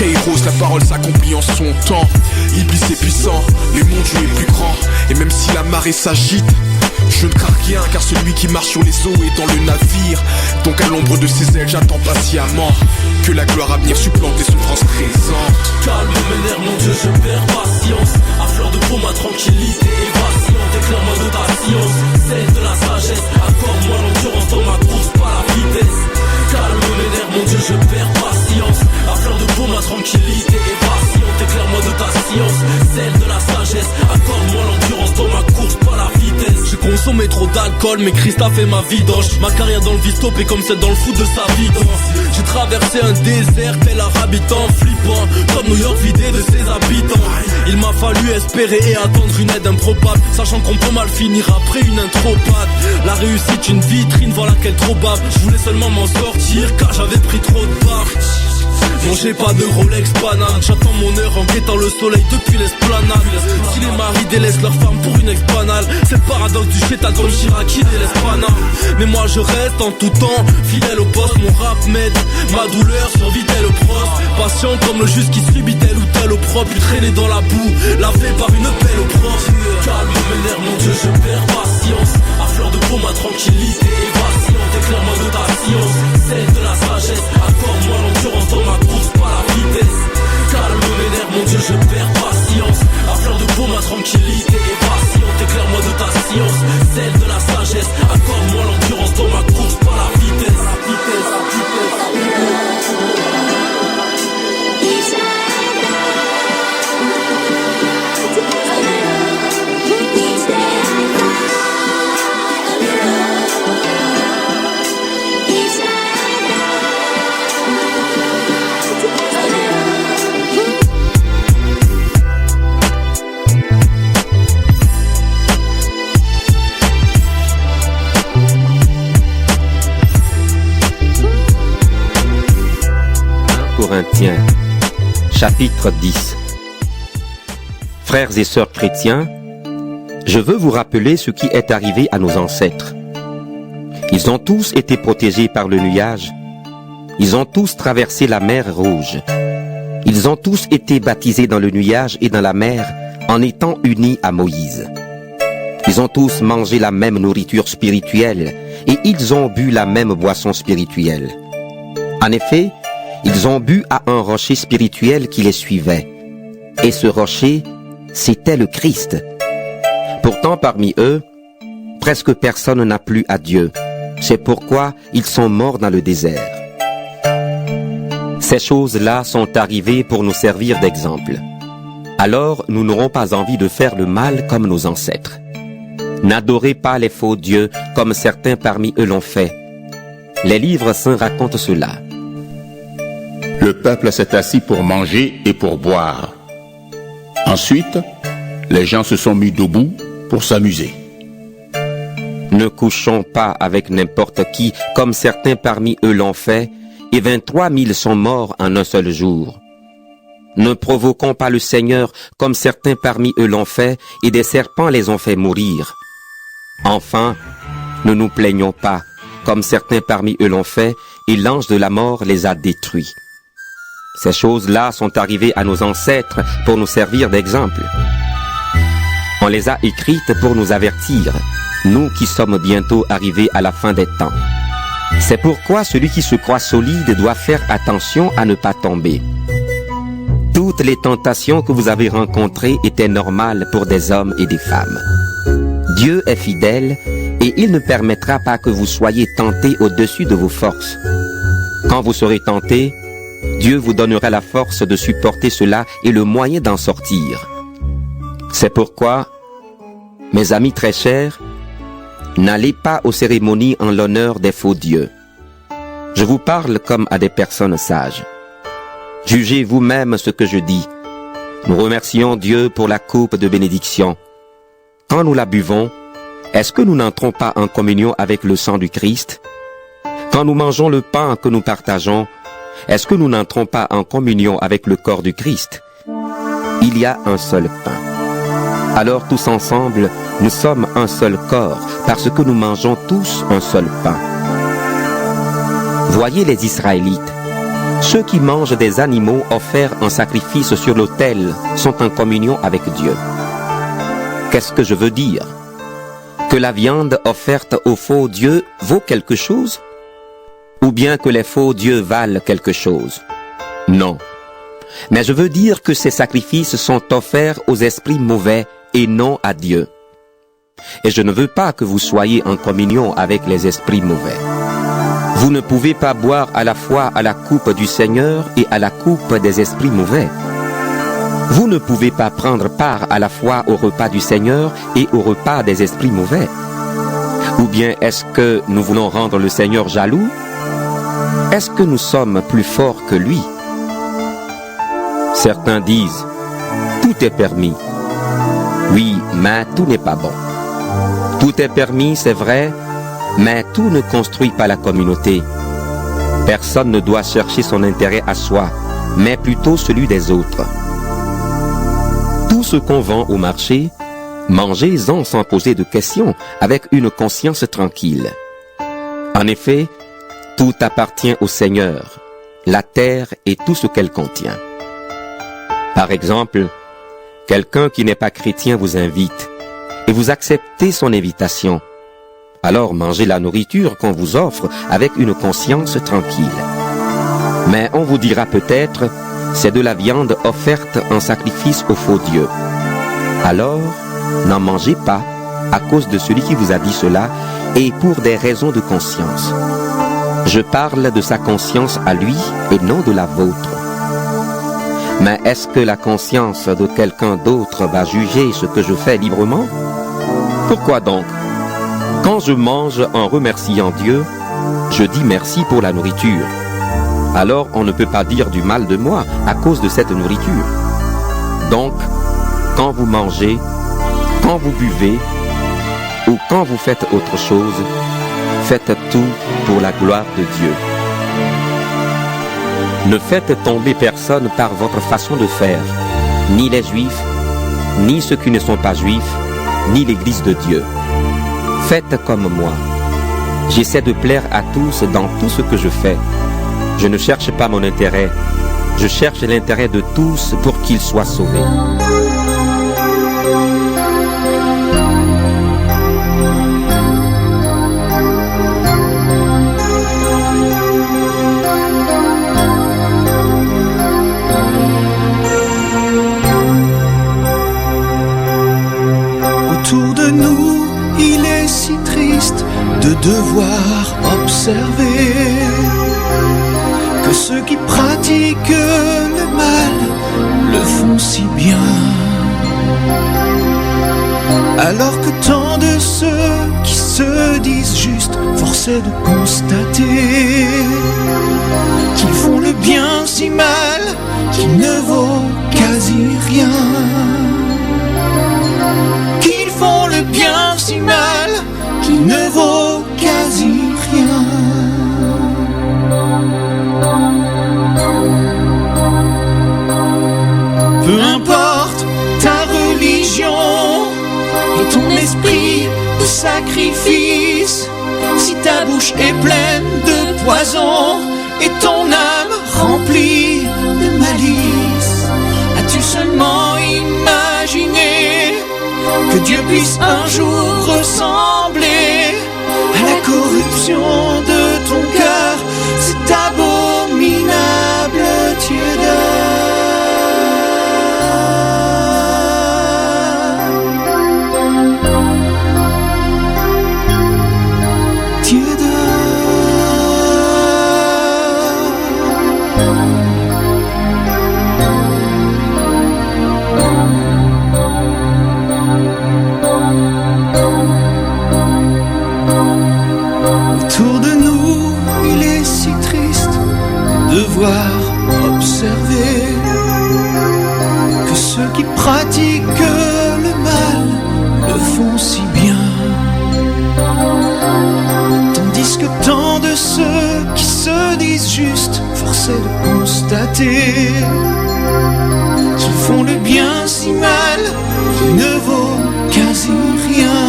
Kairos, la parole s'accomplit en son temps. Iblis est puissant, mais mon Dieu est plus grand. Et même si la marée s'agite, je ne crains rien, car celui qui marche sur les eaux est dans le navire. Donc à l'ombre de ses ailes j'attends patiemment que la gloire à venir supplante les souffrances présentes. Calme mes nerfs, mon Dieu, je perds patience. À fleur de peau, ma tranquillité est vacillante. Éclaire-moi de ta science, celle de la sagesse. Accorde-moi l'endurance dans ma course, pas la vitesse. Calme mes nerfs, mon Dieu, je perds patience. À fleur de peau, ma tranquillité est vacillante. Éclaire-moi de ta science, celle de la sagesse. Accorde-moi l'endurance dans ma course, pas la vitesse. J'ai consommé trop d'alcool, mais Christ a fait ma vidange. Ma carrière dans le vice-top est comme celle dans le foot de sa vidance. J'ai traversé un désert tel un habitant flippant, comme New York vidé de ses habitants. Il m'a fallu espérer et attendre une aide improbable, sachant qu'on peut mal finir après une intropade. La réussite une vitrine, voilà qu'elle trop bave. Je voulais seulement m'en sortir car j'avais pris trop de barres. Non, j'ai pas de Rolex banane, j'attends mon heure en guettant le soleil depuis l'esplanade. Si les maris délaissent leur femme pour une ex-banale, c'est le paradoxe du chétan comme Chirac qui délaisse Paname. Mais moi je reste en tout temps, fidèle au poste, mon rap m'aide. Ma douleur survit tel au prost, patient comme le juste qui subit tel ou tel opprobre. Puis traîné dans la boue, lavé par une pelle au proche. Calme mes nerfs, mon Dieu, je perds patience. À fleur de peau, ma tranquillité est vacillante. Éclaire-moi de ta science, celle de la sagesse. Accorde-moi l'endurance dans ma course, pas la vitesse. Calme mes nerfs, mon Dieu, je perds patience. À fleur de peau, ma tranquillité est vacillante. Éclaire-moi de ta science, celle de la sagesse. Accorde-moi l'endurance dans ma course, pas la vitesse. La vitesse, la vitesse, la vitesse. Corinthiens, chapitre 10. Frères et sœurs chrétiens, je veux vous rappeler ce qui est arrivé à nos ancêtres. Ils ont tous été protégés par le nuage. Ils ont tous traversé la mer Rouge. Ils ont tous été baptisés dans le nuage et dans la mer en étant unis à Moïse. Ils ont tous mangé la même nourriture spirituelle et ils ont bu la même boisson spirituelle. En effet, ils ont bu à un rocher spirituel qui les suivait. Et ce rocher, c'était le Christ. Pourtant, parmi eux, presque personne n'a plu à Dieu. C'est pourquoi ils sont morts dans le désert. Ces choses-là sont arrivées pour nous servir d'exemple. Alors, nous n'aurons pas envie de faire le mal comme nos ancêtres. N'adorez pas les faux dieux comme certains parmi eux l'ont fait. Les livres saints racontent cela. Le peuple s'est assis pour manger et pour boire. Ensuite, les gens se sont mis debout pour s'amuser. Ne couchons pas avec n'importe qui, comme certains parmi eux l'ont fait, et 23 000 sont morts en un seul jour. Ne provoquons pas le Seigneur, comme certains parmi eux l'ont fait, et des serpents les ont fait mourir. Enfin, ne nous plaignons pas, comme certains parmi eux l'ont fait, et l'ange de la mort les a détruits. Ces choses-là sont arrivées à nos ancêtres pour nous servir d'exemple. On les a écrites pour nous avertir, nous qui sommes bientôt arrivés à la fin des temps. C'est pourquoi celui qui se croit solide doit faire attention à ne pas tomber. Toutes les tentations que vous avez rencontrées étaient normales pour des hommes et des femmes. Dieu est fidèle et il ne permettra pas que vous soyez tentés au-dessus de vos forces. Quand vous serez tentés, Dieu vous donnera la force de supporter cela et le moyen d'en sortir. C'est pourquoi, mes amis très chers, n'allez pas aux cérémonies en l'honneur des faux dieux. Je vous parle comme à des personnes sages. Jugez vous-même ce que je dis. Nous remercions Dieu pour la coupe de bénédiction. Quand nous la buvons, est-ce que nous n'entrons pas en communion avec le sang du Christ? Quand nous mangeons le pain que nous partageons, est-ce que nous n'entrons pas en communion avec le corps du Christ? Il y a un seul pain. Alors tous ensemble, nous sommes un seul corps, parce que nous mangeons tous un seul pain. Voyez les Israélites. Ceux qui mangent des animaux offerts en sacrifice sur l'autel sont en communion avec Dieu. Qu'est-ce que je veux dire? Que la viande offerte aux faux dieux vaut quelque chose? Ou bien que les faux dieux valent quelque chose? Non. Mais je veux dire que ces sacrifices sont offerts aux esprits mauvais et non à Dieu. Et je ne veux pas que vous soyez en communion avec les esprits mauvais. Vous ne pouvez pas boire à la fois à la coupe du Seigneur et à la coupe des esprits mauvais. Vous ne pouvez pas prendre part à la fois au repas du Seigneur et au repas des esprits mauvais. Ou bien est-ce que nous voulons rendre le Seigneur jaloux? Est-ce que nous sommes plus forts que lui? Certains disent, tout est permis. Oui, mais tout n'est pas bon. Tout est permis, c'est vrai, mais tout ne construit pas la communauté. Personne ne doit chercher son intérêt à soi, mais plutôt celui des autres. Tout ce qu'on vend au marché, mangez-en sans poser de questions, avec une conscience tranquille. En effet, tout appartient au Seigneur, la terre et tout ce qu'elle contient. Par exemple, quelqu'un qui n'est pas chrétien vous invite et vous acceptez son invitation. Alors mangez la nourriture qu'on vous offre avec une conscience tranquille. Mais on vous dira peut-être, c'est de la viande offerte en sacrifice aux faux dieux. Alors, n'en mangez pas à cause de celui qui vous a dit cela et pour des raisons de conscience. Je parle de sa conscience à lui et non de la vôtre. Mais est-ce que la conscience de quelqu'un d'autre va juger ce que je fais librement? Pourquoi donc? Quand je mange en remerciant Dieu, je dis merci pour la nourriture. Alors on ne peut pas dire du mal de moi à cause de cette nourriture. Donc, quand vous mangez, quand vous buvez, ou quand vous faites autre chose, faites tout pour la gloire de Dieu. Ne faites tomber personne par votre façon de faire, ni les Juifs, ni ceux qui ne sont pas Juifs, ni l'Église de Dieu. Faites comme moi. J'essaie de plaire à tous dans tout ce que je fais. Je ne cherche pas mon intérêt, je cherche l'intérêt de tous pour qu'ils soient sauvés. Autour de nous, il est si triste de devoir observer que ceux qui pratiquent le mal le font si bien, alors que tant de ceux qui se disent justes, forcés de constater qu'ils font le bien si mal qu'il ne vaut quasi rien. Qu'ils font le bien si mal qu'il ne vaut quasi rien. Peu importe ta religion et ton esprit de sacrifice, si ta bouche est pleine de poison et ton âme remplie de malice, as-tu seulement imaginé que Dieu puisse un jour ressembler à la corruption de ton cœur, cette abominable tiédeur? Autour de nous, il est si triste de devoir observer que ceux qui pratiquent le mal le font si bien, tandis que tant de ceux qui se disent justes, forcés de constater qu'ils font le bien si mal qu'il ne vaut quasi rien.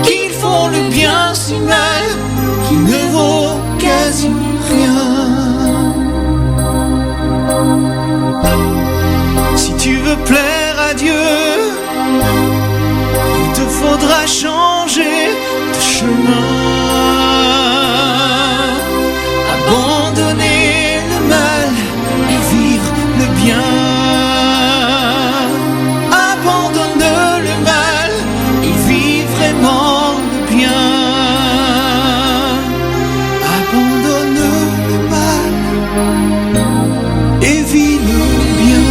Qu'ils font le bien si mal qu'il ne vaut quasi rien. veux plaire à Dieu, il te faudra changer de chemin. Abandonner le mal et vivre le bien. Abandonne le mal et vis vraiment le bien. Abandonne le mal et vis le bien.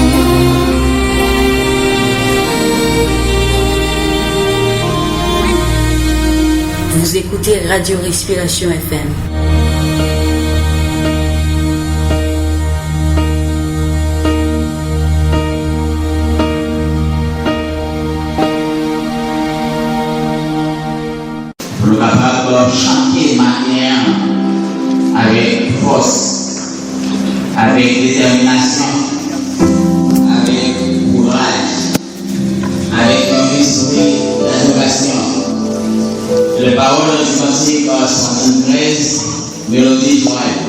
Vous écoutez Radio Respiration FM. Pour le capable de chanter de manière avec force, avec détermination, avec courage, avec un esprit d'adoration. Les paroles du cantique 73, mélodie joyeuse.